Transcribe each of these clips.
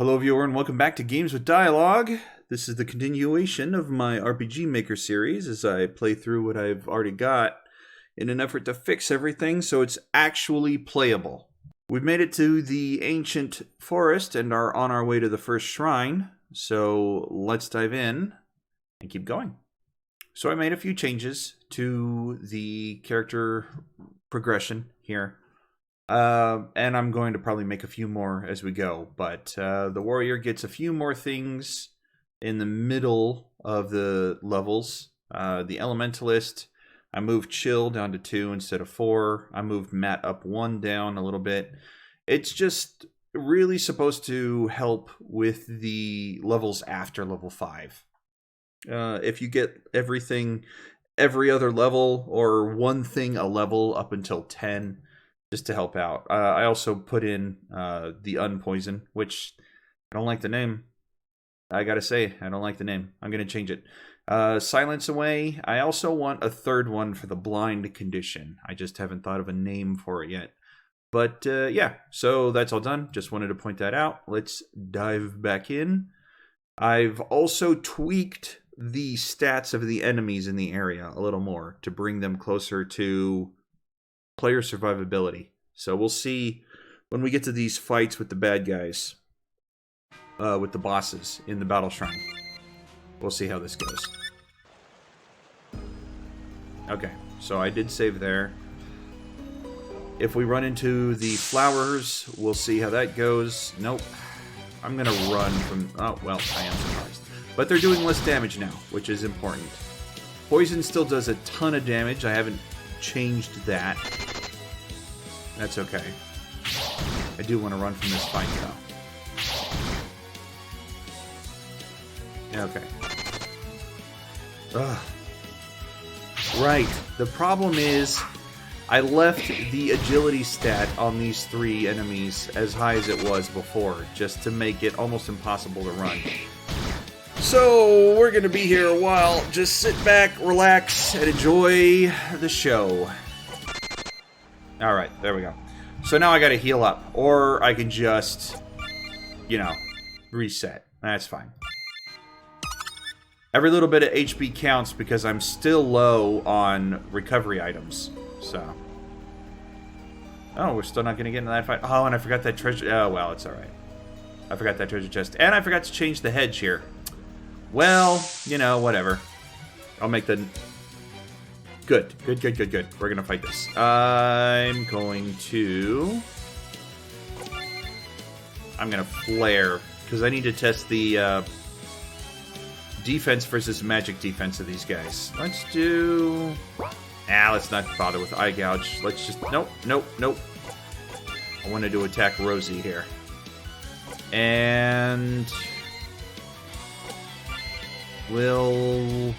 Hello viewer and welcome back to Games with Dialogue. This is the continuation of my RPG Maker series as I play through what I've already got in an effort to fix everything so it's actually playable. We've made it to the ancient forest and are on our way to the first shrine, so let's dive in and keep going. So I made a few changes to the character progression here. And I'm going to probably make a few more as we go, but the warrior gets a few more things in the middle of the levels. The elementalist, I moved chill down to 2 instead of 4. I moved Matt up 1 down a little bit. It's just really supposed to help with the levels after level 5. If you get everything, every other level, or one thing a level up until 10, just to help out. I also put in the Unpoison, which I don't like the name. I gotta say, I don't like the name. I'm gonna change it. Silence Away. I also want a third one for the blind condition. I just haven't thought of a name for it yet. But yeah, so that's all done. Just wanted to point that out. Let's dive back in. I've also tweaked the stats of the enemies in the area a little more to bring them closer to player survivability. So we'll see when we get to these fights with the bad guys, with the bosses in the battle shrine. We'll see how this goes. Okay, so I did save there. If we run into the flowers, we'll see how that goes. Nope. I'm gonna run from... Oh, well, I am surprised. But they're doing less damage now, which is important. Poison still does a ton of damage. I haven't changed that. That's okay. I do want to run from this fight, though. Okay. Ugh. Right. The problem is, I left the agility stat on these 3 enemies as high as it was before, just to make it almost impossible to run. So, we're going to be here a while. Just sit back, relax, and enjoy the show. Alright, there we go. So now I gotta heal up. Or I can just, you know, reset. That's fine. Every little bit of HP counts because I'm still low on recovery items. So. Oh, we're still not gonna get into that fight. Oh, and I forgot that treasure. Oh, well, it's alright. I forgot that treasure chest. And I forgot to change the hedge here. Well, you know, whatever. I'll make the... Good. We're gonna fight this. I'm going to flare, because I need to test the defense versus magic defense of these guys. Let's do... let's not bother with Eye Gouge. Let's just... Nope. I wanted to attack Rosie here. And... we'll...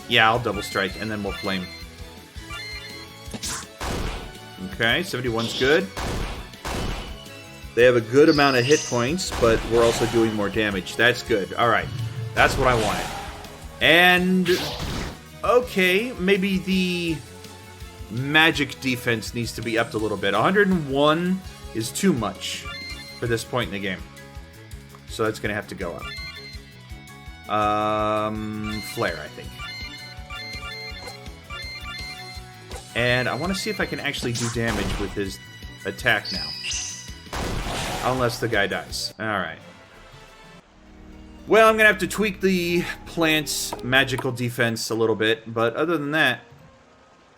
Yeah, I'll double strike, and then we'll flame. Okay, 71's good. They have a good amount of hit points, but we're also doing more damage. That's good. Alright, that's what I wanted. And... okay, maybe the magic defense needs to be upped a little bit. 101 is too much for this point in the game. So that's going to have to go up. Flare, I think. And I want to see if I can actually do damage with his attack now. Unless the guy dies. Alright. Well, I'm going to have to tweak the plant's magical defense a little bit. But other than that,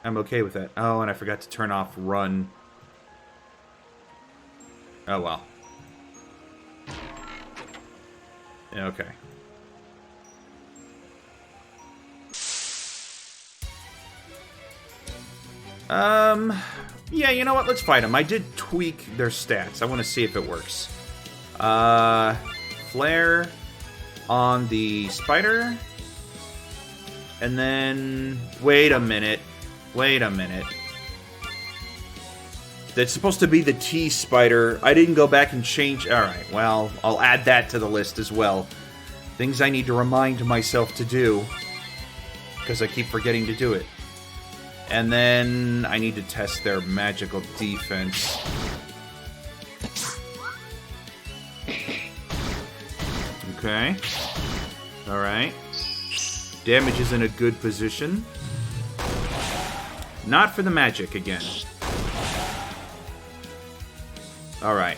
I'm okay with that. Oh, and I forgot to turn off run. Oh, well. Okay. Yeah, you know what? Let's fight them. I did tweak their stats. I want to see if it works. Flare on the spider. And then... Wait a minute. That's supposed to be the T-spider. I didn't go back and change... Alright, well, I'll add that to the list as well. Things I need to remind myself to do. Because I keep forgetting to do it. And then I need to test their magical defense. Okay. Alright. Damage is in a good position. Not for the magic again. Alright.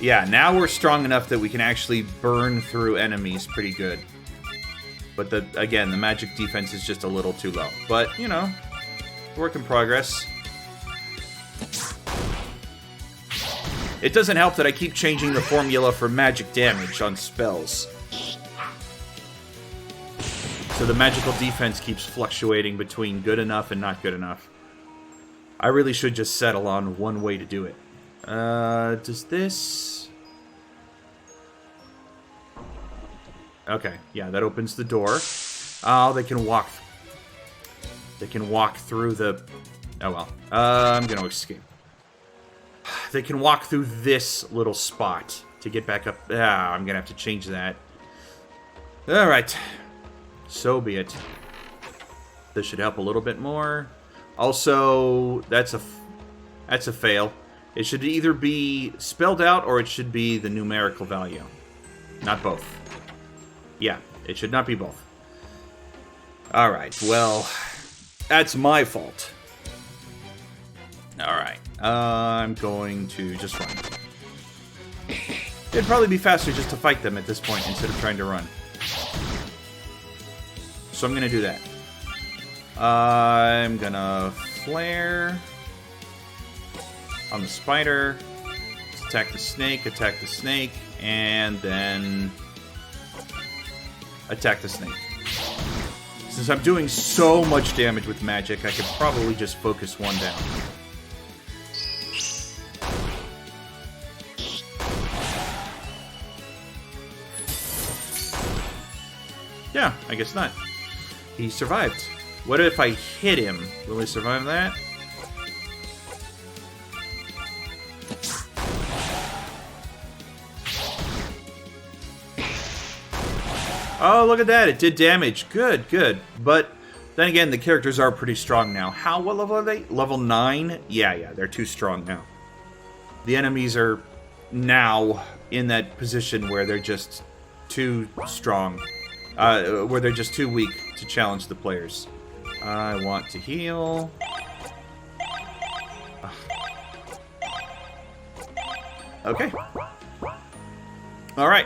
Yeah, now we're strong enough that we can actually burn through enemies pretty good. But again, the magic defense is just a little too low. But, you know, work in progress. It doesn't help that I keep changing the formula for magic damage on spells. So the magical defense keeps fluctuating between good enough and not good enough. I really should just settle on one way to do it. Does this... Okay, yeah, that opens the door. Oh, they can walk... They can walk through the... Oh well. I'm gonna escape. They can walk through this little spot to get back up. Ah, I'm gonna have to change that. Alright. So be it. This should help a little bit more. Also, that's a fail. It should either be spelled out or it should be the numerical value. Not both. Yeah, it should not be both. Alright, well, that's my fault. Alright, I'm going to just run. It'd probably be faster just to fight them at this point instead of trying to run. So I'm going to do that. I'm going to flare on the spider, attack the snake, and then attack the snake. Since I'm doing so much damage with magic, I could probably just focus one down. Yeah, I guess not. He survived. What if I hit him? Will he survive that? Oh, look at that. It did damage. Good, good. But then again, the characters are pretty strong now. What level are they? Level 9? Yeah, they're too strong now. The enemies are now in that position where they're just too strong. Where they're just too weak to challenge the players. I want to heal. Okay. Alright.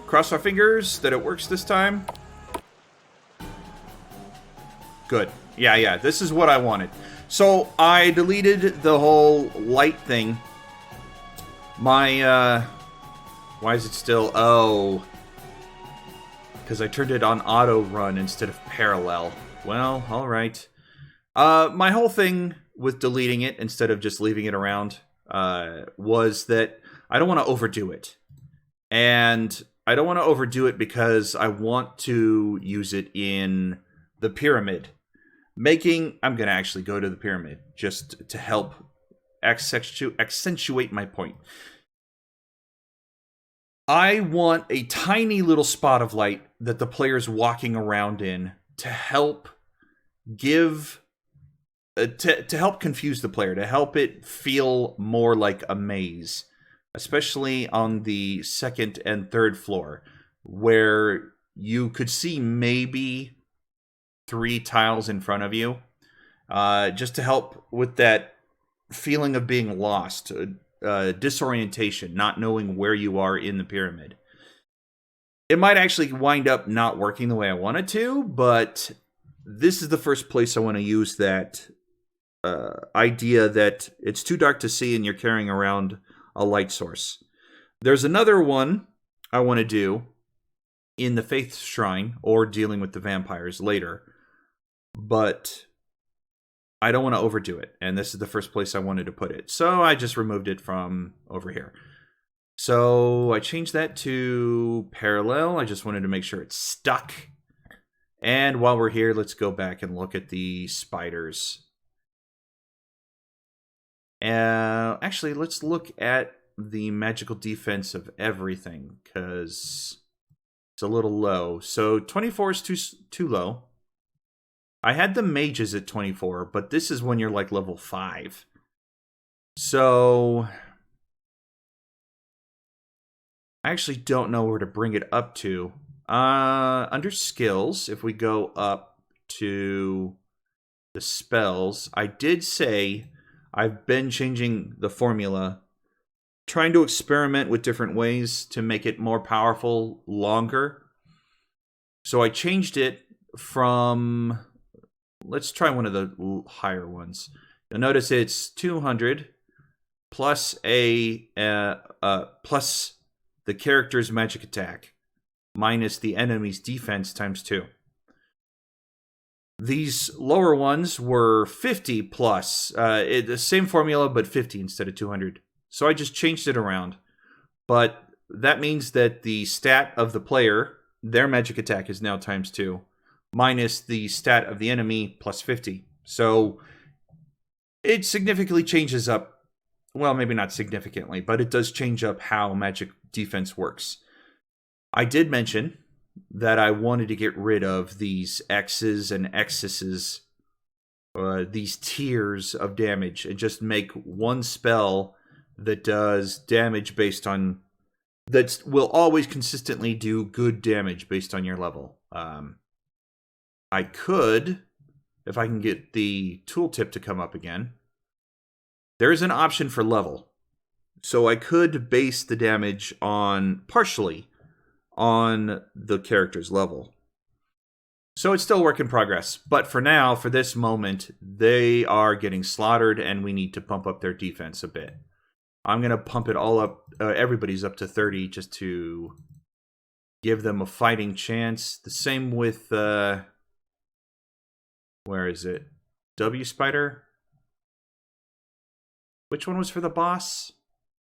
Cross our fingers that it works this time. Good. Yeah, this is what I wanted. So, I deleted the whole light thing. My, why is it still... Oh... Because I turned it on auto run instead of parallel. Well, alright. My whole thing with deleting it instead of just leaving it around was that I don't want to overdo it. And I don't want to overdo it because I want to use it in the pyramid. I'm going to actually go to the pyramid just to help accentuate my point. I want a tiny little spot of light that the player's walking around in to help give... to help confuse the player, to help it feel more like a maze. Especially on the second and third floor, where you could see maybe 3 tiles in front of you. Just to help with that feeling of being lost. Disorientation, not knowing where you are in the pyramid. It might actually wind up not working the way I want it to, but this is the first place I want to use that idea that it's too dark to see and you're carrying around a light source. There's another one I want to do in the Faith Shrine or dealing with the vampires later, but I don't want to overdo it, and this is the first place I wanted to put it. So I just removed it from over here. So I changed that to parallel. I just wanted to make sure it's stuck. And while we're here, let's go back and look at the spiders. Actually, let's look at the magical defense of everything, because it's a little low. So 24 is too low. I had the mages at 24, but this is when you're like level 5. So I actually don't know where to bring it up to. Under skills, if we go up to the spells, I did say I've been changing the formula, trying to experiment with different ways to make it more powerful longer. So I changed it from, let's try one of the higher ones. You'll notice it's 200 plus plus the character's magic attack minus the enemy's defense times 2. These lower ones were 50 plus, the same formula but 50 instead of 200. So I just changed it around. But that means that the stat of the player, their magic attack is now times 2, minus the stat of the enemy plus 50. So it significantly changes up, well, maybe not significantly, but it does change up how magic defense works. I did mention that I wanted to get rid of these X's and X's, these tiers of damage, and just make one spell that does damage based on, that will always consistently do good damage based on your level. I could, if I can get the tooltip to come up again, there is an option for level. So I could base the damage on, partially, on the character's level. So it's still a work in progress. But for now, for this moment, they are getting slaughtered and we need to pump up their defense a bit. I'm going to pump it all up, everybody's up to 30 just to give them a fighting chance. The same with, where is it? W Spider? Which one was for the boss?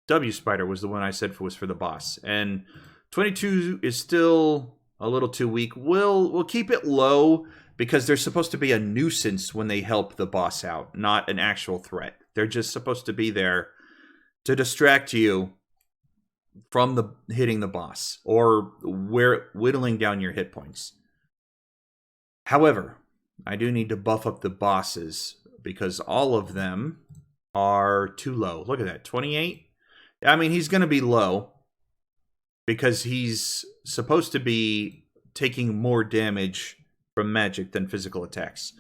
W Spider was the one I said was for the boss. And 22 is still a little too weak. We'll keep it low because they're supposed to be a nuisance when they help the boss out, not an actual threat. They're just supposed to be there to distract you from hitting the boss or whittling down your hit points. However, I do need to buff up the bosses because all of them are too low. Look at that, 28. I mean, he's going to be low because he's supposed to be taking more damage from magic than physical attacks.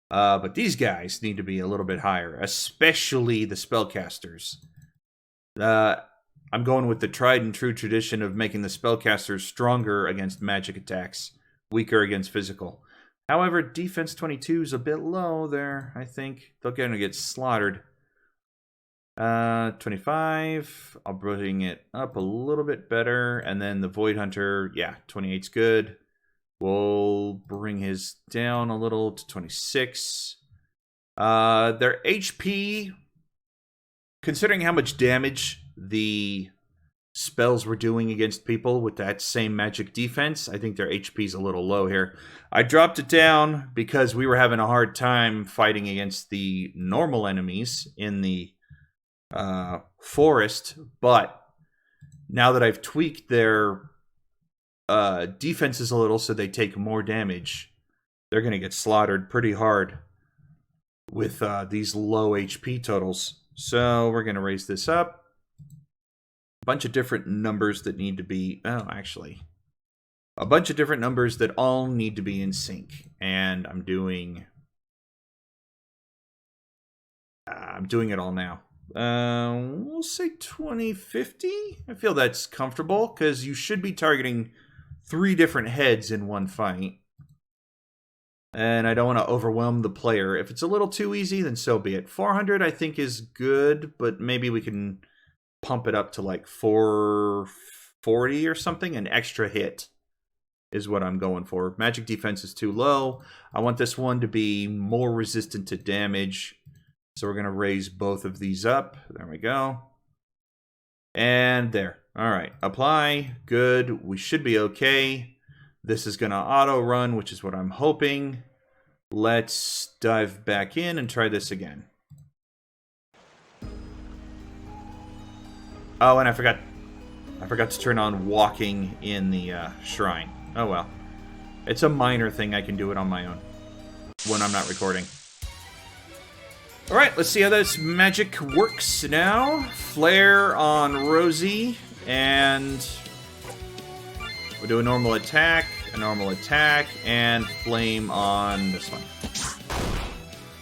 But these guys need to be a little bit higher, especially the spellcasters. I'm going with the tried and true tradition of making the spellcasters stronger against magic attacks, weaker against physical. However, defense 22 is a bit low there, I think. They're going to get slaughtered. 25. I'll bring it up a little bit better. And then the Void Hunter, yeah, 28's good. We'll bring his down a little to 26. Their HP, considering how much damage the spells were doing against people with that same magic defense, I think their HP's a little low here. I dropped it down because we were having a hard time fighting against the normal enemies in the forest, but now that I've tweaked their defenses a little so they take more damage, they're going to get slaughtered pretty hard with these low HP totals. So we're going to raise this up. A bunch of different numbers that need to be, a bunch of different numbers that all need to be in sync. And I'm doing it all now. We'll say 2050. I feel that's comfortable because you should be targeting 3 different heads in one fight. And I don't want to overwhelm the player. If it's a little too easy, then so be it. 400 I think is good, but maybe we can pump it up to like 440 or something. An extra hit is what I'm going for. Magic defense is too low. I want this one to be more resistant to damage. So we're going to raise both of these up. There we go. And there. All right. Apply. Good. We should be okay. This is going to auto run, which is what I'm hoping. Let's dive back in and try this again. Oh, and I forgot to turn on walking in the shrine. Oh well. It's a minor thing. I can do it on my own when I'm not recording. Alright, let's see how this magic works now. Flare on Rosie, and We'll do a normal attack, and flame on this one.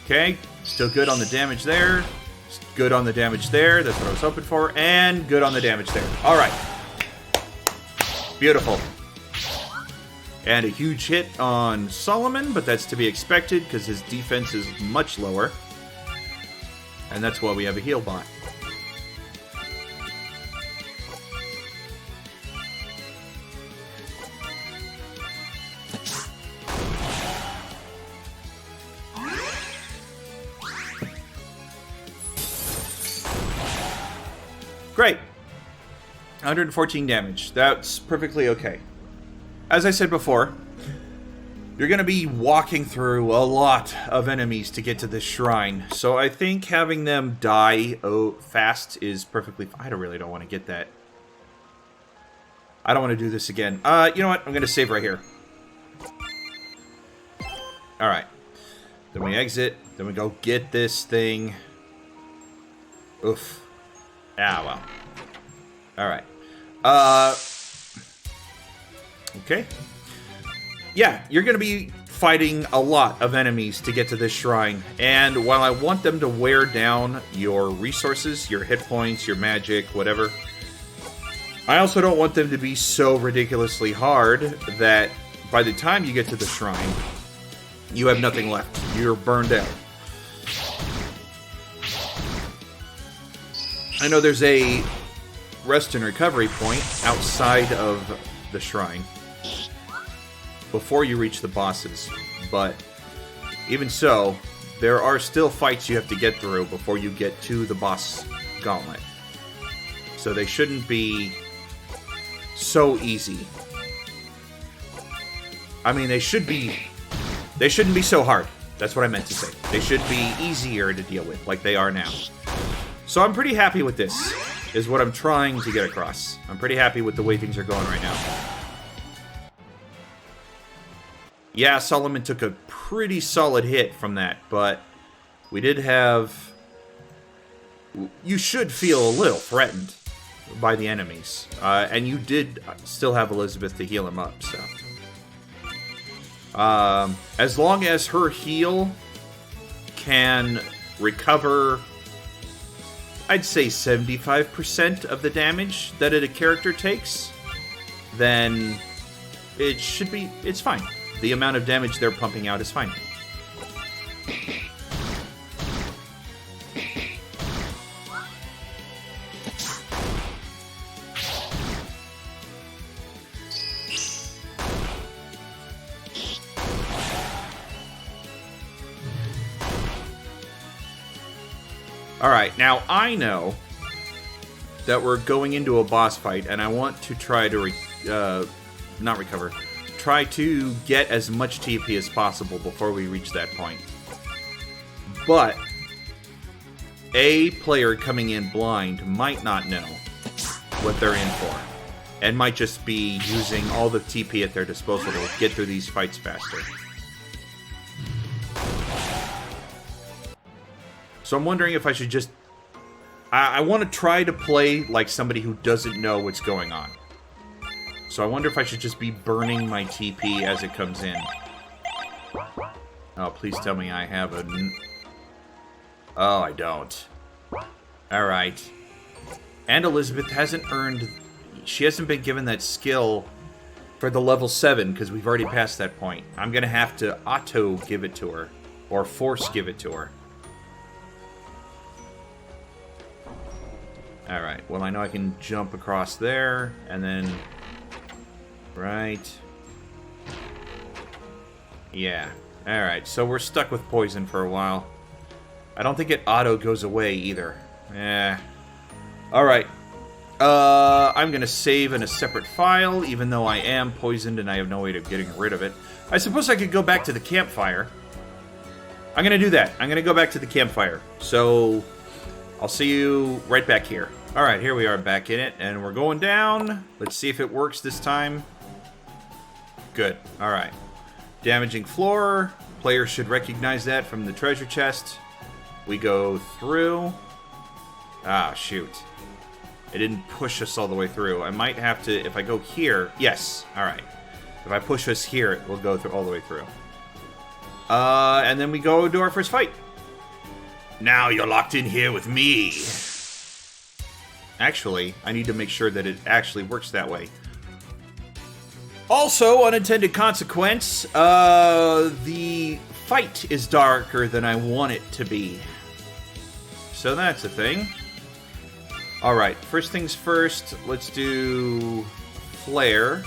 Okay, still good on the damage there. Good on the damage there. That's what I was hoping for. And good on the damage there. All right. Beautiful. And a huge hit on Solomon, but that's to be expected because his defense is much lower. And that's why we have a heal bot. Great. 114 damage. That's perfectly okay. As I said before, you're going to be walking through a lot of enemies to get to this shrine. So I think having them die fast is perfectly fine. I really don't want to get that. I don't want to do this again. You know what? I'm going to save right here. Alright. Then we exit. Then we go get this thing. Oof. Ah, well. Alright. Okay. Yeah, you're going to be fighting a lot of enemies to get to this shrine. And while I want them to wear down your resources, your hit points, your magic, whatever, I also don't want them to be so ridiculously hard that by the time you get to the shrine, you have nothing left. You're burned out. I know there's a rest and recovery point outside of the shrine before you reach the bosses, but even so, there are still fights you have to get through before you get to the boss gauntlet. So they shouldn't be so easy. I mean, they shouldn't be so hard. That's what I meant to say. They should be easier to deal with, like they are now. So I'm pretty happy with this, is what I'm trying to get across. I'm pretty happy with the way things are going right now. Yeah, Solomon took a pretty solid hit from that, but we did have... You should feel a little threatened by the enemies. And you did still have Elizabeth to heal him up, so... as long as her heal can recover... I'd say 75% of the damage that a character takes, then it should be... It's fine. The amount of damage they're pumping out is fine. Alright, now I know that we're going into a boss fight, and I want to try to not recover. Try to get as much TP as possible before we reach that point. But a player coming in blind might not know what they're in for, and might just be using all the TP at their disposal to get through these fights faster. So I'm wondering if I should just... I want to try to play like somebody who doesn't know what's going on. So I wonder if I should just be burning my TP as it comes in. Oh, please tell me I have a... Oh, I don't. Alright. And Elizabeth hasn't earned... She hasn't been given that skill for the level 7, because we've already passed that point. I'm going to have to auto give it to her. Or force give it to her. Alright, well I know I can jump across there, and then... Right. Yeah. Alright, so we're stuck with poison for a while. I don't think it auto goes away either. Alright. I'm gonna save in a separate file, even though I am poisoned and I have no way of getting rid of it. I suppose I could go back to the campfire. I'm gonna do that. I'm gonna go back to the campfire. So... I'll see you right back here. Alright, here we are back in it, and we're going down. Let's see if it works this time. Good. Alright. Damaging floor. Players should recognize that from the treasure chest. We go through. Ah, shoot. It didn't push us all the way through. I might have to, if I go here, yes, alright. If I push us here, it will go through all the way through. And then we go to our first fight. Now you're locked in here with me. Actually, I need to make sure that it actually works that way. Also, unintended consequence, the fight is darker than I want it to be. So that's a thing. Alright, first things first, let's do Flare.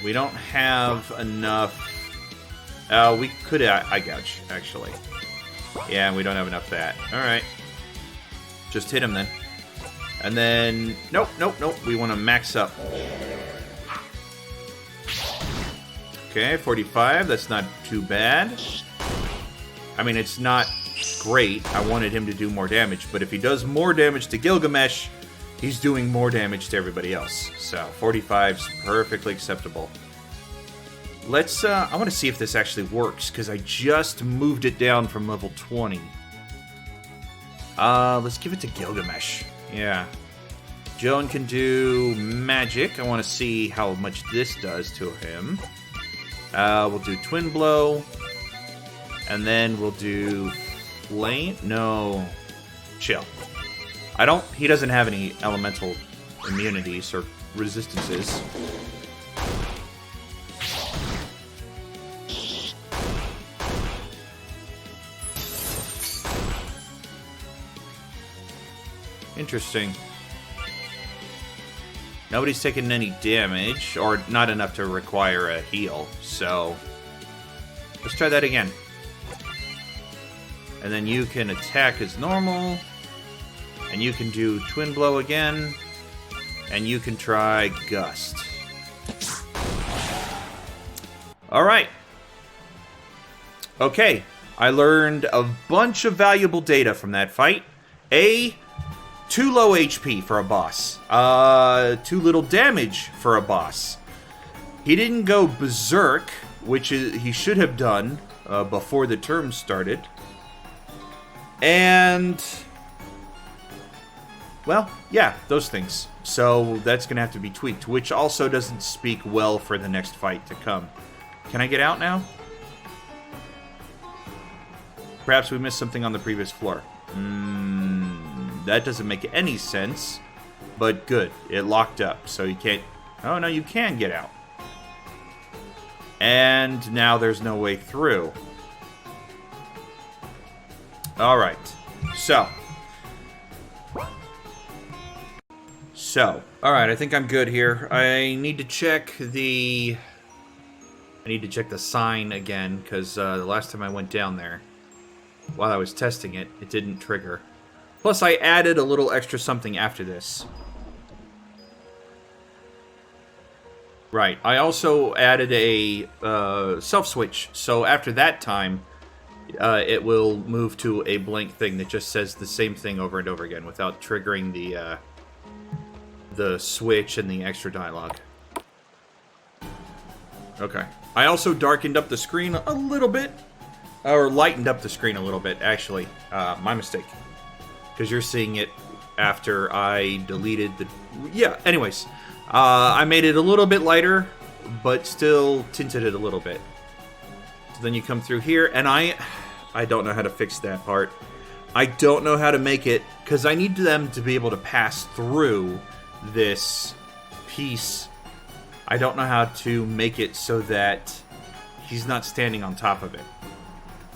We don't have enough... we could Eye Gouge, actually. Yeah, we don't have enough of that. Alright. Just hit him then. And then... Nope. We want to max up. Okay, 45. That's not too bad. I mean, it's not great. I wanted him to do more damage. But if he does more damage to Gilgamesh, he's doing more damage to everybody else. So, 45's perfectly acceptable. Let's, I want to see if this actually works, because I just moved it down from level 20. Let's give it to Gilgamesh. Yeah. Joan can do magic. I want to see how much this does to him. We'll do Twin Blow. And then we'll do Flame. No. Chill. He doesn't have any elemental immunities or resistances. Interesting. Nobody's taken any damage, or not enough to require a heal, so... Let's try that again. And then you can attack as normal, and you can do Twin Blow again, and you can try Gust. Alright. Okay, I learned a bunch of valuable data from that fight. Too low HP for a boss. Too little damage for a boss. He didn't go berserk, which he should have done before the term started. And... well, yeah, those things. So that's going to have to be tweaked, which also doesn't speak well for the next fight to come. Can I get out now? Perhaps we missed something on the previous floor. That doesn't make any sense, but good. It locked up, so you can't... oh, no, you can get out. And now there's no way through. Alright. Alright, I think I'm good here. I need to check the sign again, because the last time I went down there, while I was testing it, it didn't trigger. Plus, I added a little extra something after this. Right. I also added a self-switch, so after that time, it will move to a blank thing that just says the same thing over and over again without triggering the switch and the extra dialogue. Okay. I also darkened up the screen a little bit. Or lightened up the screen a little bit, actually. My mistake. Because you're seeing it after I deleted the... yeah, anyways. I made it a little bit lighter, but still tinted it a little bit. So then you come through here, and I don't know how to fix that part. I don't know how to make it, because I need them to be able to pass through this piece. I don't know how to make it so that he's not standing on top of it.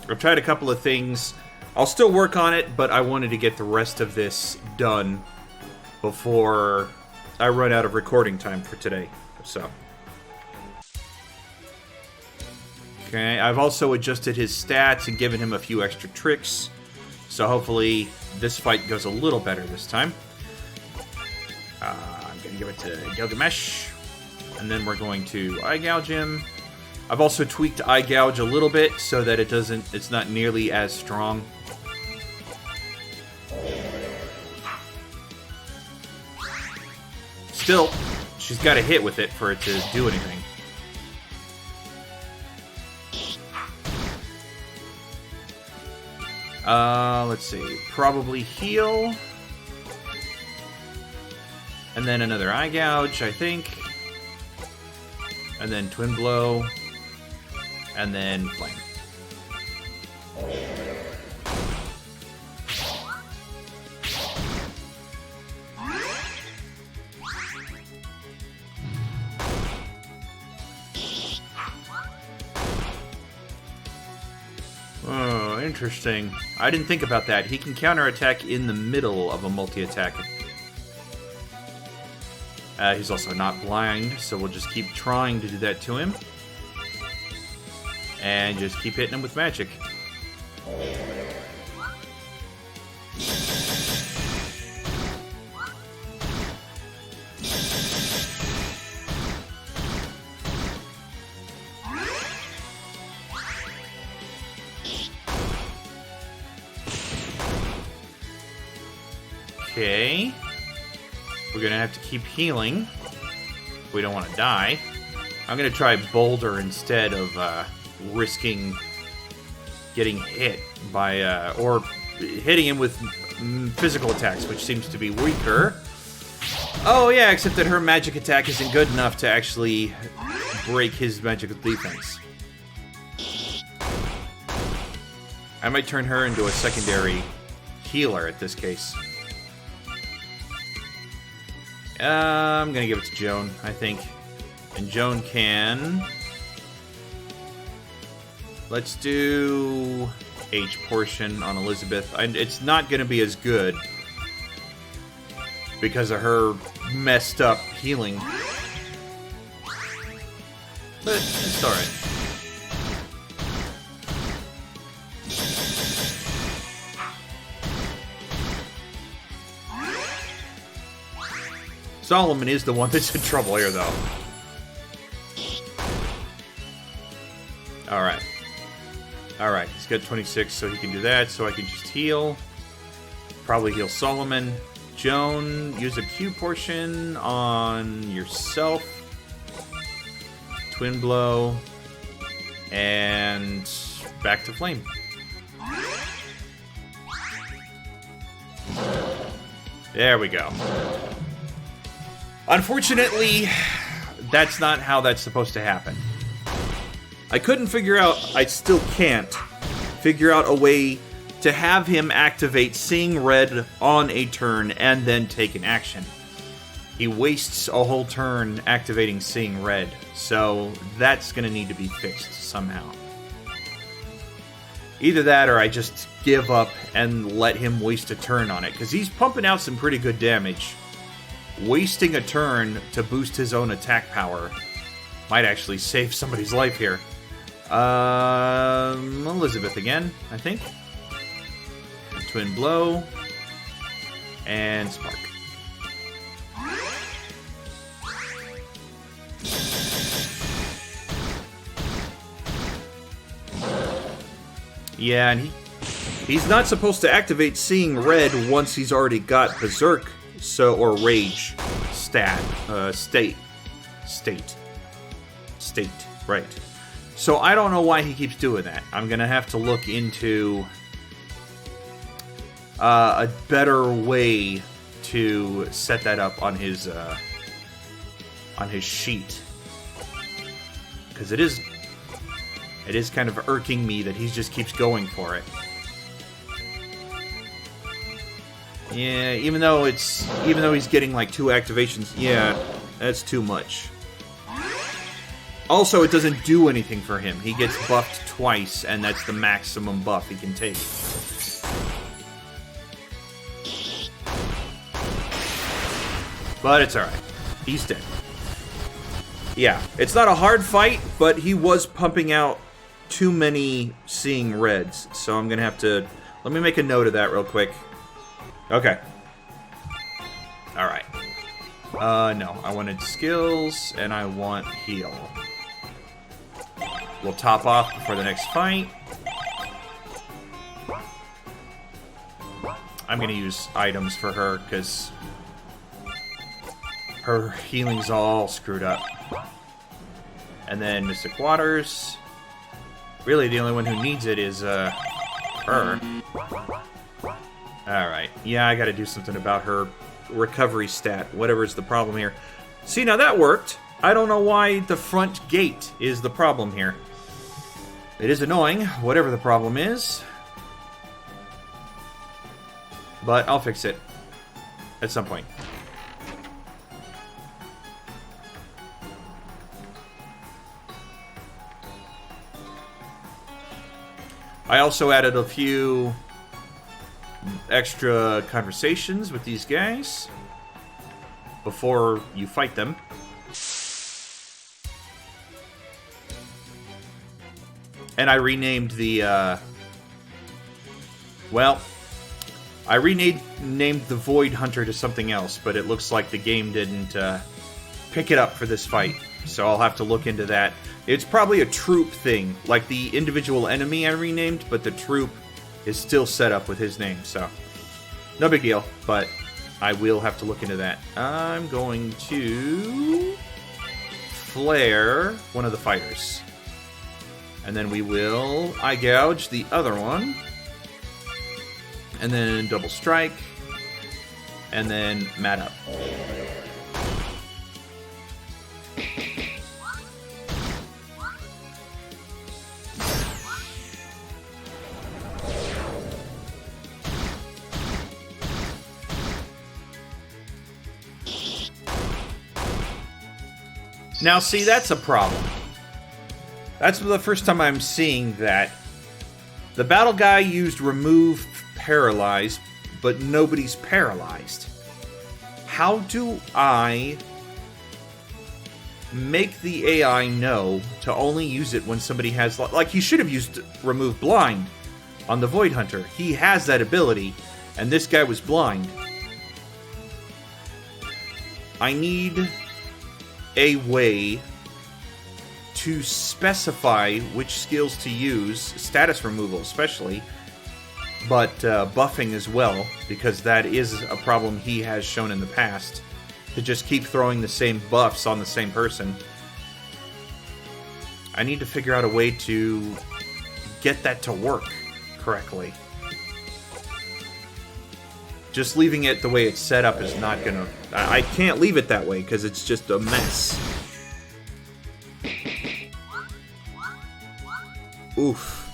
I've tried a couple of things. I'll still work on it, but I wanted to get the rest of this done before I run out of recording time for today. So. Okay, I've also adjusted his stats and given him a few extra tricks. So hopefully this fight goes a little better this time. I'm going to give it to Gilgamesh. And then we're going to Eye Gouge him. I've also tweaked Eye Gouge a little bit so that it's not nearly as strong. Still, she's got to hit with it for it to do anything. Let's see. Probably heal. And then another Eye Gouge, I think. And then Twin Blow. And then Flame. Oh, interesting. I didn't think about that. He can counterattack in the middle of a multi-attack. He's also not blind, so we'll just keep trying to do that to him. And just keep hitting him with magic. Okay. We're gonna have to keep healing. We don't want to die. I'm gonna try Boulder instead of risking getting hit by, or hitting him with physical attacks, which seems to be weaker. Oh yeah, except that her magic attack isn't good enough to actually break his magical defense. I might turn her into a secondary healer at this case. I'm gonna give it to Joan, I think. And Joan can... Let's do H portion on Elizabeth. It's not gonna be as good because of her messed up healing. But it's alright. Solomon is the one that's in trouble here, though. Alright. Alright, he's got 26, so he can do that, so I can just heal. Probably heal Solomon. Joan, use a Q portion on yourself. Twin Blow. And back to Flame. There we go. Unfortunately, that's not how that's supposed to happen. I couldn't figure out, I still can't figure out a way to have him activate Seeing Red on a turn and then take an action. He wastes a whole turn activating Seeing Red, so that's going to need to be fixed somehow. Either that or I just give up and let him waste a turn on it, because he's pumping out some pretty good damage. Wasting a turn to boost his own attack power might actually save somebody's life here. Elizabeth again, I think. Twin Blow. And Spark. Yeah, and he's not supposed to activate Seeing Red once he's already got Berserk. So, or Rage state, right. So I don't know why he keeps doing that. I'm gonna have to look into a better way to set that up on his sheet. Because it is kind of irking me that he just keeps going for it. Yeah, even though he's getting like 2 activations, yeah, that's too much. Also, it doesn't do anything for him. He gets buffed twice, and that's the maximum buff he can take. But it's alright. He's dead. Yeah, it's not a hard fight, but he was pumping out too many Seeing Reds, so I'm gonna have to... Let me make a note of that real quick. Okay. Alright. No. I wanted skills, and I want heal. We'll top off before the next fight. I'm gonna use items for her, because her healing's all screwed up. And then Mystic Waters. Really, the only one who needs it is, her. Alright. Yeah, I gotta do something about her recovery stat, whatever is the problem here. See, now that worked. I don't know why the front gate is the problem here. It is annoying, whatever the problem is. But I'll fix it at some point. I also added a few extra conversations with these guys before you fight them. And I renamed the, well, I renamed the Void Hunter to something else, but it looks like the game didn't pick it up for this fight, so I'll have to look into that. It's probably a troop thing, like the individual enemy I renamed, but the troop is still set up with his name, so no big deal, but I will have to look into that. I'm going to flare one of the fighters. And then we will eye gouge the other one. And then double strike. And then mat up. Now, see, that's a problem. That's the first time I'm seeing that. The battle guy used remove paralyze, but nobody's paralyzed. How do I make the AI know to only use it when somebody has... Like, he should have used remove blind on the Void Hunter. He has that ability, and this guy was blind. I need a way to specify which skills to use, status removal especially, but buffing as well, because that is a problem he has shown in the past, to just keep throwing the same buffs on the same person. I need to figure out a way to get that to work correctly. Just leaving it the way it's set up is not gonna... I can't leave it that way, because it's just a mess. Oof.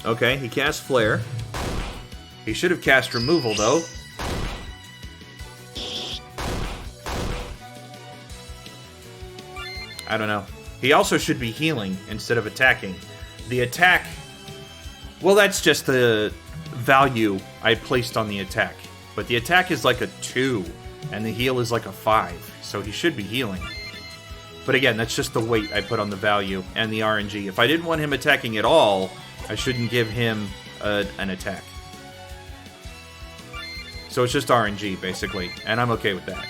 Okay, he cast Flare. He should have cast Removal, though. I don't know. He also should be healing instead of attacking. The attack... Well, that's just the value I placed on the attack. But the attack is like a 2, and the heal is like a 5. So he should be healing. But again, that's just the weight I put on the value and the RNG. If I didn't want him attacking at all, I shouldn't give him an attack. So it's just RNG, basically. And I'm okay with that.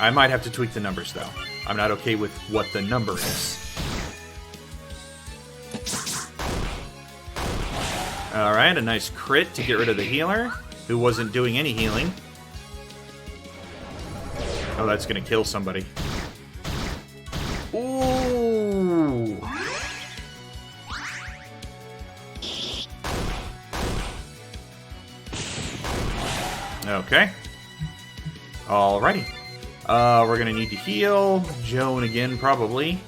I might have to tweak the numbers, though. I'm not okay with what the number is. Alright, a nice crit to get rid of the healer, who wasn't doing any healing. Oh, that's gonna kill somebody. Ooh! Okay. Alrighty. We're gonna need to heal. Joan again, probably.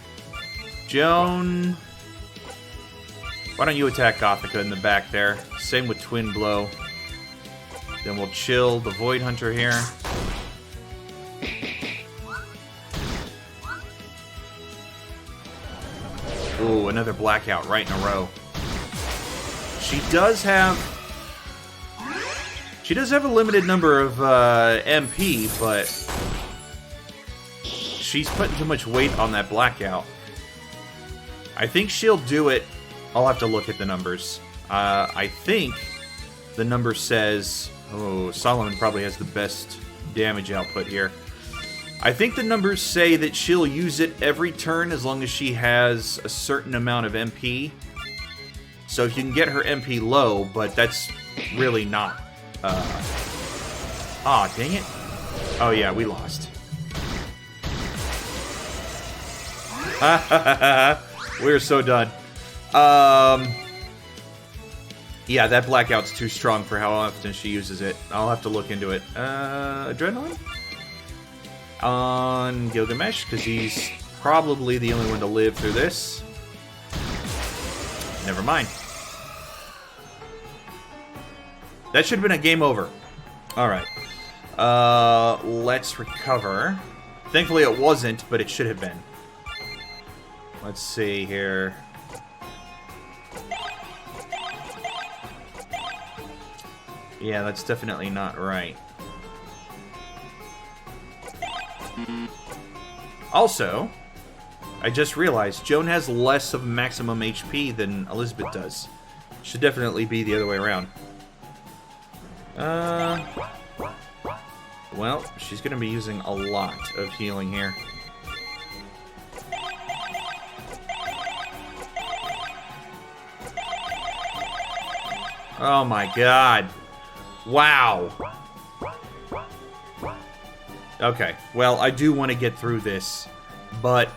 Joan... Why don't you attack Gothica in the back there? Same with Twin Blow. Then we'll chill the Void Hunter here. Ooh, another blackout right in a row. She does have a limited number of MP, but she's putting too much weight on that blackout. I think she'll do it. I'll have to look at the numbers. I think the number says... Oh, Solomon probably has the best damage output here. I think the numbers say that she'll use it every turn as long as she has a certain amount of MP. So you can get her MP low, but that's really not... Aw, dang it. Oh yeah, we lost. We're so done. Yeah, that blackout's too strong for how often she uses it. I'll have to look into it. Adrenaline? On Gilgamesh, because he's probably the only one to live through this. Never mind. That should have been a game over. Alright. Let's recover. Thankfully it wasn't, but it should have been. Let's see here. Yeah, that's definitely not right. Also, I just realized Joan has less of maximum HP than Elizabeth does. Should definitely be the other way around. Well, she's going to be using a lot of healing here. Oh my god. Wow. Okay, well, I do want to get through this, but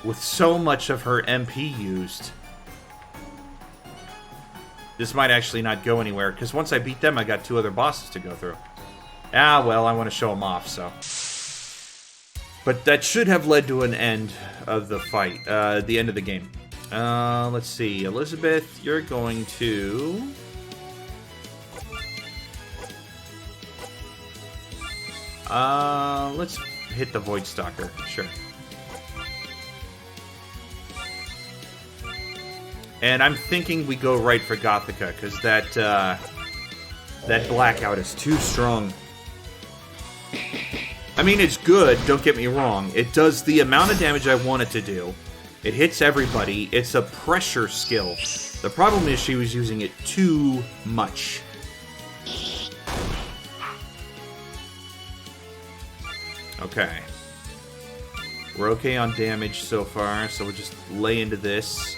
with so much of her MP used, this might actually not go anywhere, because once I beat them, I got 2 other bosses to go through. Ah, well, I want to show them off, so. But that should have led to an end of the fight, the end of the game. Let's see, Elizabeth, you're going to... let's hit the Void Stalker, sure. And I'm thinking we go right for Gothica, because that blackout is too strong. I mean, it's good, don't get me wrong. It does the amount of damage I want it to do. It hits everybody. It's a pressure skill. The problem is she was using it too much. Okay. We're okay on damage so far, so we'll just lay into this.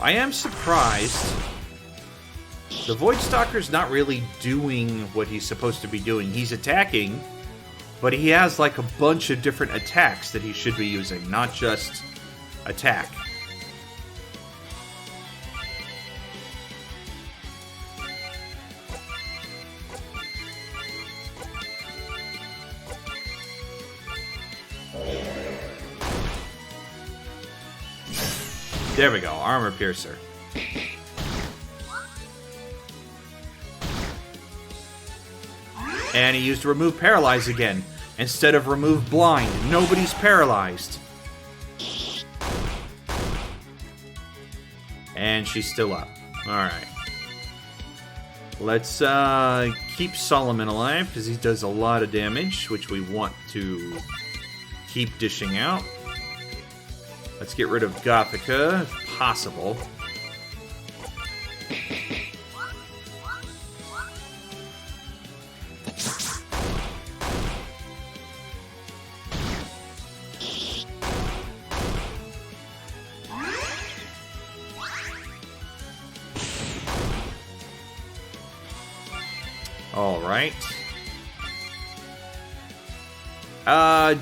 I am surprised. The Void Stalker's not really doing what he's supposed to be doing. He's attacking, but he has like a bunch of different attacks that he should be using, not just attack. There we go, Armor Piercer. And he used Remove Paralyze again, instead of Remove Blind. Nobody's paralyzed. And she's still up. Alright. Let's keep Solomon alive, because he does a lot of damage, which we want to keep dishing out. Let's get rid of Gothica, if possible. Alright.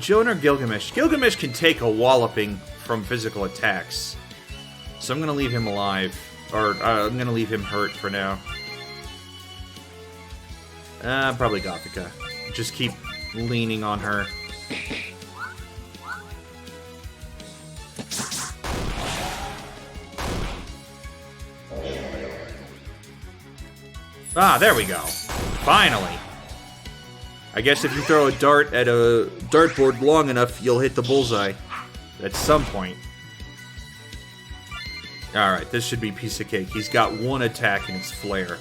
Joan or Gilgamesh? Gilgamesh can take a walloping from physical attacks. So I'm gonna leave him alive. Or, I'm gonna leave him hurt for now. Probably Gothica. Just keep leaning on her. Ah, there we go. Finally. I guess if you throw a dart at a dartboard long enough, you'll hit the bullseye. At some point. Alright, this should be piece of cake. He's got one attack and it's Flare.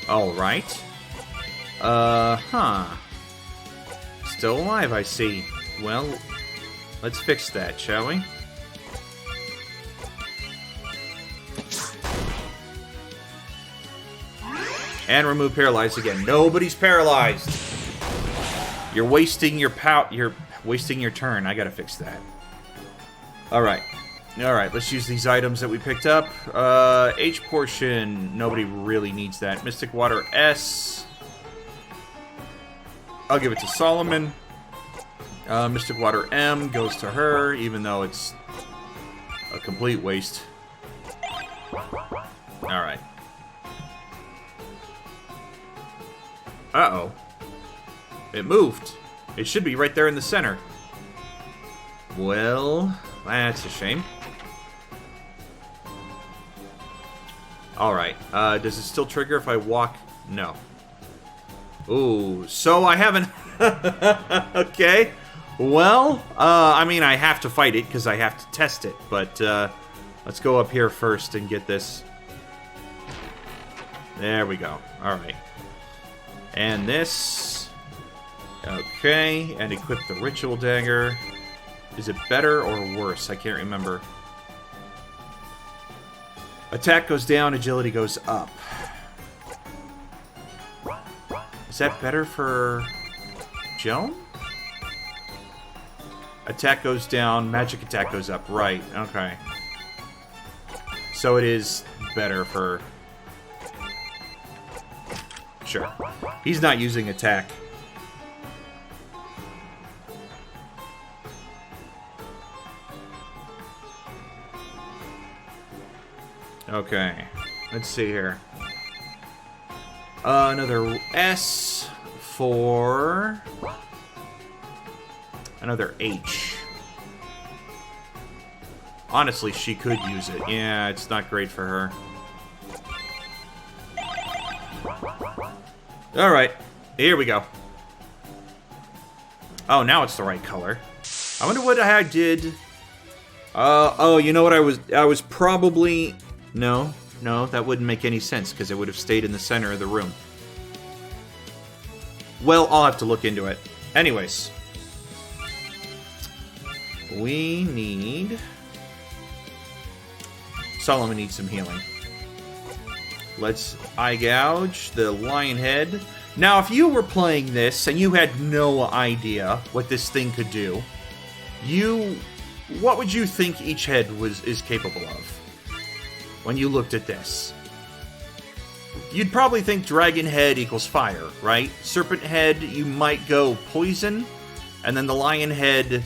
Alright. Still alive, I see. Well, let's fix that, shall we? And remove paralyzed again. Nobody's paralyzed. You're wasting your You're wasting your turn. I gotta fix that. Alright. Alright, let's use these items that we picked up. H portion. Nobody really needs that. Mystic Water S. I'll give it to Solomon. Mystic Water M goes to her, even though it's a complete waste. Alright. Uh-oh. It moved. It should be right there in the center. Well, that's a shame. Alright. Does it still trigger if I walk? No. Ooh, so I haven't... Okay. Well, I mean, I have to fight it because I have to test it. But, let's go up here first and get this. There we go. Alright. And this. Okay, and equip the Ritual Dagger. Is it better or worse? I can't remember. Attack goes down, agility goes up. Is that better for Joan? Attack goes down, magic attack goes up. Right, okay. So it is better for... Sure. He's not using attack. Okay. Let's see here. Another S for... Another H. Honestly, she could use it. Yeah, it's not great for her. Alright, here we go. Oh, now it's the right color. I wonder what I did. Oh, you know what I was probably... No, that wouldn't make any sense, because it would have stayed in the center of the room. Well, I'll have to look into it. Anyways. We need... Solomon needs some healing. Let's eye gouge the lion head. Now, if you were playing this and you had no idea what this thing could do, what would you think each head is capable of when you looked at this? You'd probably think dragon head equals fire, right? Serpent head, you might go poison, and then the lion head,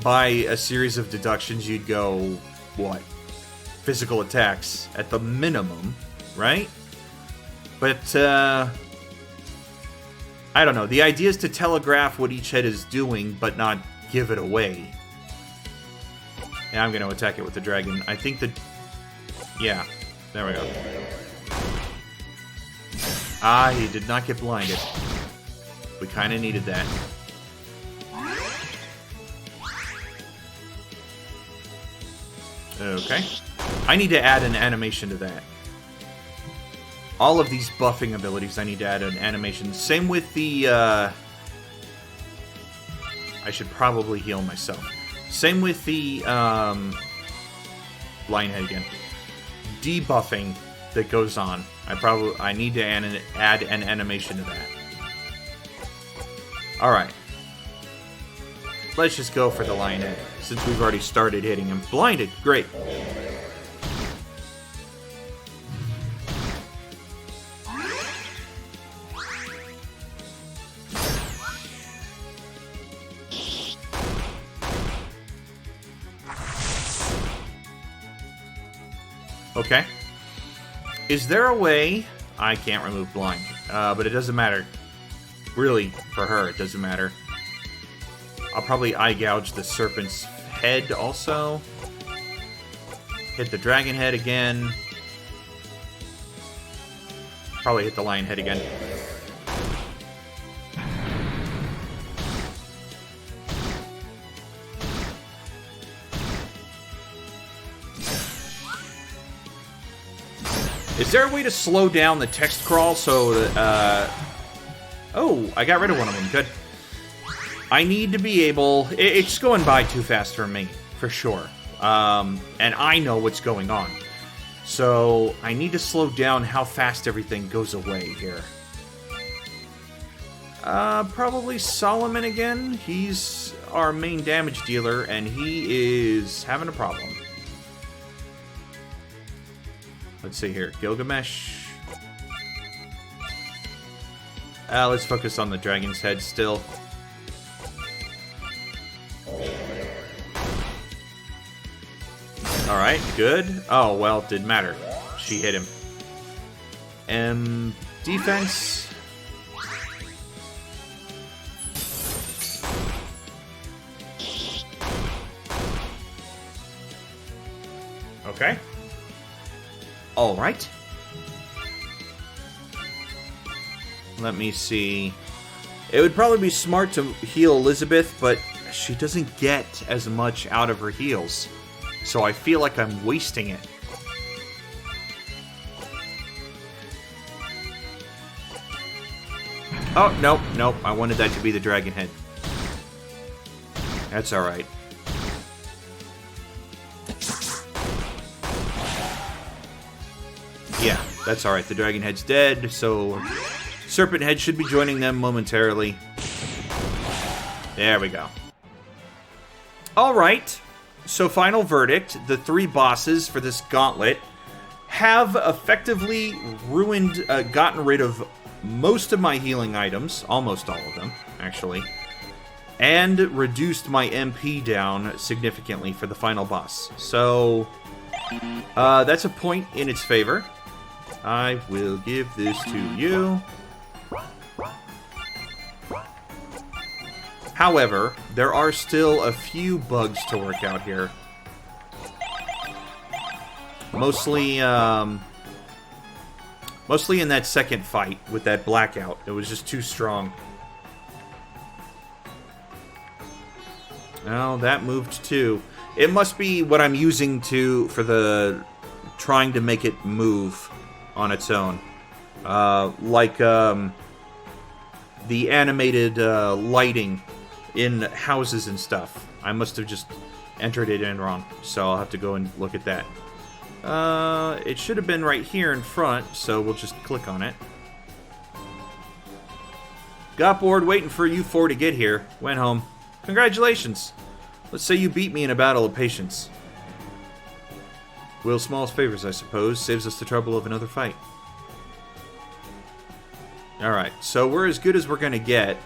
by a series of deductions, you'd go, what? Physical attacks at the minimum. Right? But, I don't know. The idea is to telegraph what each head is doing, but not give it away. Yeah, I'm going to attack it with the dragon. I think that... Yeah. There we go. Ah, he did not get blinded. We kind of needed that. Okay. I need to add an animation to that. All of these buffing abilities, I need to add an animation. Same with the, I should probably heal myself. Same with the, Lionhead again. Debuffing that goes on. I need to add an animation to that. Alright. Let's just go for the Lionhead, since we've already started hitting him. Blinded! Great. Okay. Is there a way... I can't remove blind, but it doesn't matter. Really, for her, it doesn't matter. I'll probably eye gouge the serpent's head also. Hit the dragon head again. Probably hit the lion head again. Is Is there a way to slow down the text crawl so that, oh, I got rid of one of them. Good. I need to be able... It's going by too fast for me, for sure. And I know what's going on. So, I need to slow down how fast everything goes away here. Probably Solomon again. He's our main damage dealer, and he is having a problem. Let's see here. Gilgamesh. Let's focus on the dragon's head still. Alright, good. Oh, well, it didn't matter. She hit him. Defense. Okay. Alright. Let me see. It would probably be smart to heal Elizabeth, but she doesn't get as much out of her heals. So I feel like I'm wasting it. Oh, nope, nope. I wanted that to be the dragon head. That's alright. Yeah, that's alright. The dragon head's dead, so serpent head should be joining them momentarily. There we go. Alright, so final verdict. The 3 bosses for this gauntlet have effectively ruined, gotten rid of most of my healing items, almost all of them, actually, and reduced my MP down significantly for the final boss. So, that's a point in its favor. I will give this to you. However, there are still a few bugs to work out here. Mostly in that second fight with that blackout. It was just too strong. Oh, that moved too. It must be what I'm using for the trying to make it move on its own. Like the animated lighting in houses and stuff. I must have just entered it in wrong, so I'll have to go and look at that. It should have been right here in front, so we'll just click on it. Got bored waiting for you 4 to get here. Went home. Congratulations. Let's say you beat me in a battle of patience. Will smallest favors, I suppose. Saves us the trouble of another fight. Alright, so we're as good as we're gonna get.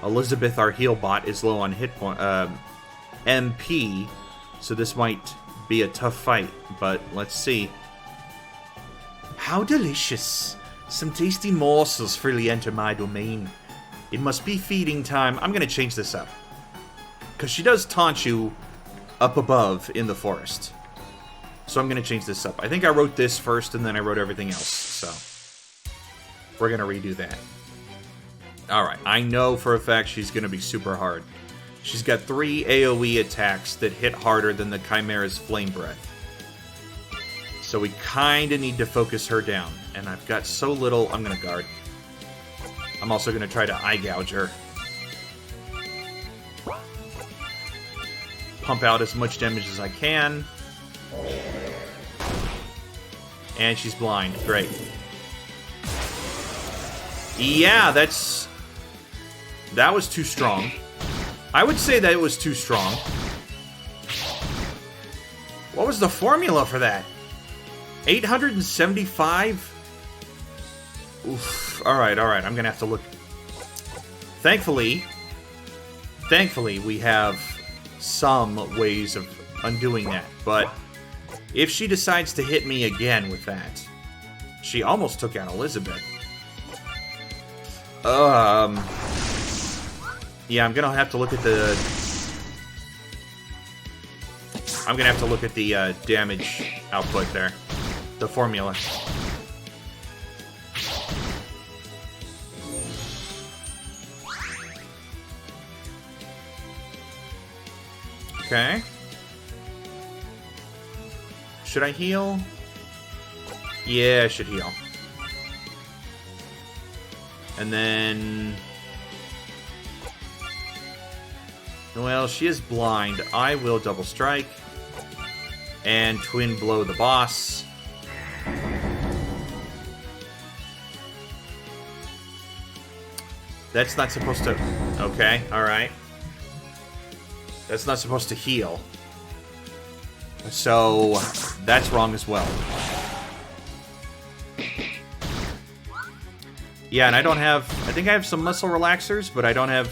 Elizabeth, our heal bot, is low on hit point, MP, so this might be a tough fight, but let's see. How delicious! Some tasty morsels freely enter my domain. It must be feeding time. I'm gonna change this up. Because she does taunt you up above in the forest. So I'm gonna change this up. I think I wrote this first and then I wrote everything else, so we're gonna redo that. Alright, I know for a fact she's gonna be super hard. She's got 3 AoE attacks that hit harder than the Chimera's Flame Breath. So we kinda need to focus her down. And I've got so little, I'm gonna guard. I'm also gonna try to eye gouge her. Pump out as much damage as I can. And she's blind. Great. Yeah, that was too strong. I would say that it was too strong. What was the formula for that? 875? Oof. Alright, I'm gonna have to look. Thankfully, we have some ways of undoing that. But if she decides to hit me again with that, she almost took out Elizabeth. Yeah, I'm gonna have to look at the... I'm gonna have to look at the damage output there. The formula. Okay. Should I heal? Yeah, it should heal. And then... well, she is blind. I will double strike. And twin blow the boss. That's not supposed to... okay, alright. That's not supposed to heal. So, that's wrong as well. Yeah, and I don't have... I think I have some muscle relaxers, but I don't have...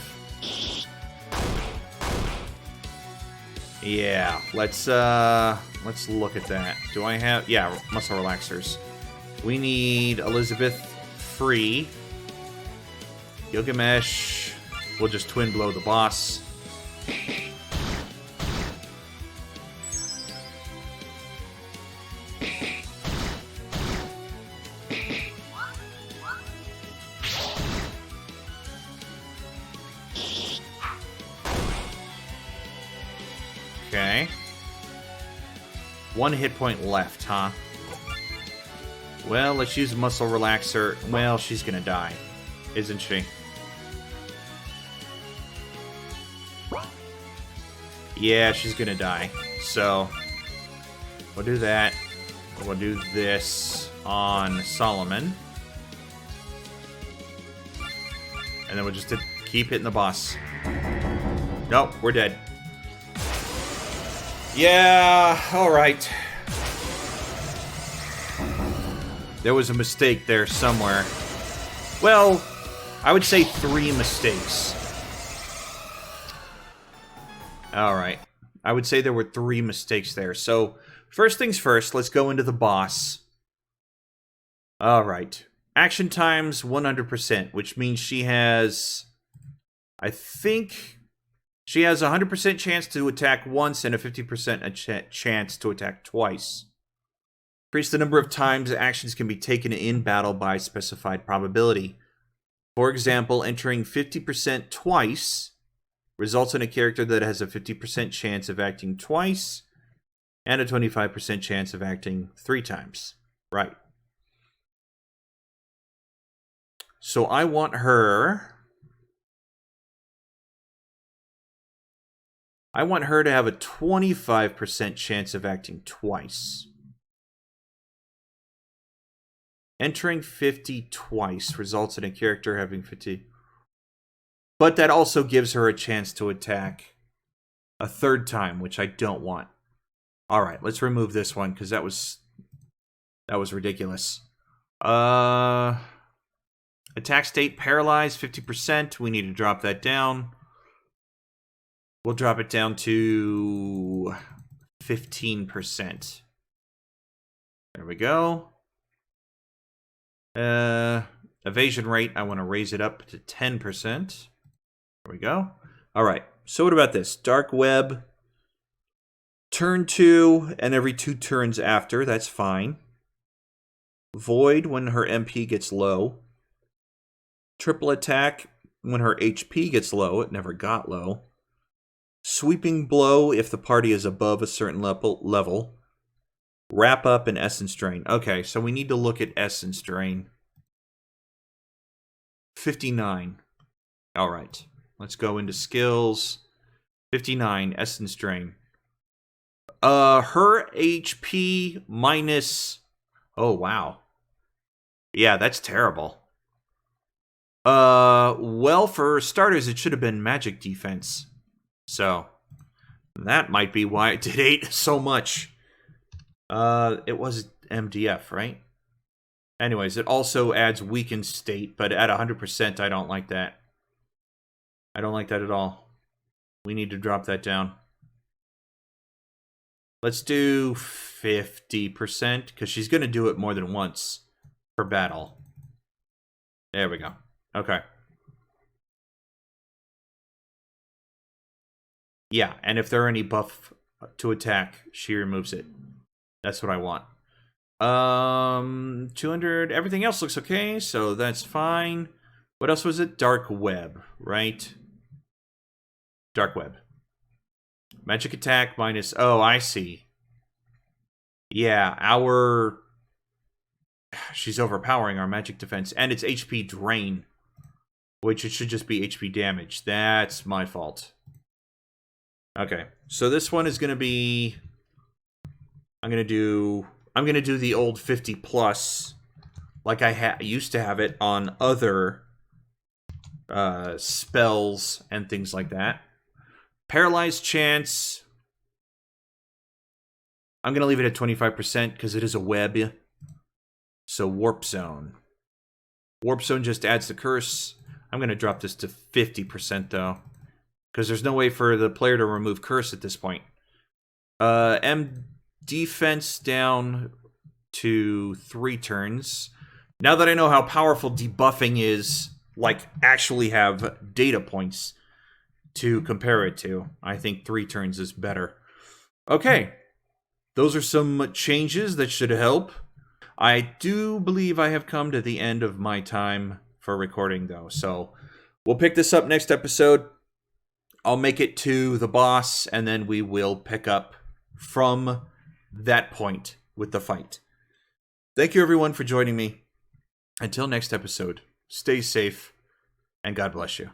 yeah, let's look at that. Do I have... yeah, muscle relaxers. We need Elizabeth free. Gilgamesh. We'll just twin blow the boss. Okay. 1 hit point left, huh? Well, let's use muscle relaxer. Well, she's gonna die, isn't she? Yeah, she's gonna die. So, we'll do that. We'll do this on Solomon. And then we'll just keep hitting the boss. Nope, we're dead. Yeah, alright. There was a mistake there somewhere. Well, I would say 3 mistakes. Alright. I would say there were 3 mistakes there. So, first things first, let's go into the boss. Alright. Action times 100%, which means she has... I think... she has a 100% chance to attack once and a 50% chance to attack twice. Increase the number of times actions can be taken in battle by specified probability. For example, entering 50% twice results in a character that has a 50% chance of acting twice and a 25% chance of acting 3 times. Right. So I want her... I want her to have a 25% chance of acting twice. Entering 50 twice results in a character having 50. But that also gives her a chance to attack a 3rd time, which I don't want. Alright, let's remove this one, because that was ridiculous. Attack state paralyzed, 50%. We need to drop that down. We'll drop it down to 15%. There we go. Evasion rate, I want to raise it up to 10%. There we go. Alright, so what about this? Dark Web. Turn 2, and every 2 turns after. That's fine. Void when her MP gets low. Triple attack when her HP gets low. It never got low. Sweeping blow if the party is above a certain level. Wrap up and essence drain. Okay, so we need to look at essence drain. 59. Alright. Let's go into skills. 59, essence drain. Her HP minus... oh, wow. Yeah, that's terrible. Well, for starters, it should have been magic defense. So, that might be why it did 8 so much. It was MDF, right? Anyways, it also adds weakened state, but at 100%, I don't like that. I don't like that at all. We need to drop that down. Let's do 50%, because she's going to do it more than once per battle. There we go. Okay. Yeah, and if there are any buff to attack, she removes it. That's what I want. 200, everything else looks okay, so that's fine. What else was it? Dark Web, right? Dark Web. Magic attack minus... oh, I see. Yeah, our she's overpowering our magic defense. And it's HP drain, which it should just be HP damage. That's my fault. Okay, so this one is going to be... I'm going to do the old 50 plus, like I used to have it on other spells and things like that. Paralyzed chance. I'm going to leave it at 25% because it is a web. So Warp Zone. Warp Zone just adds the curse. I'm going to drop this to 50% though, because there's no way for the player to remove curse at this point. M defense down to 3 turns. Now that I know how powerful debuffing is, like actually have data points to compare it to, I think 3 turns is better. Okay, those are some changes that should help. I do believe I have come to the end of my time for recording though, so we'll pick this up next episode. I'll make it to the boss, and then we will pick up from that point with the fight. Thank you everyone for joining me. Until next episode, stay safe, and God bless you.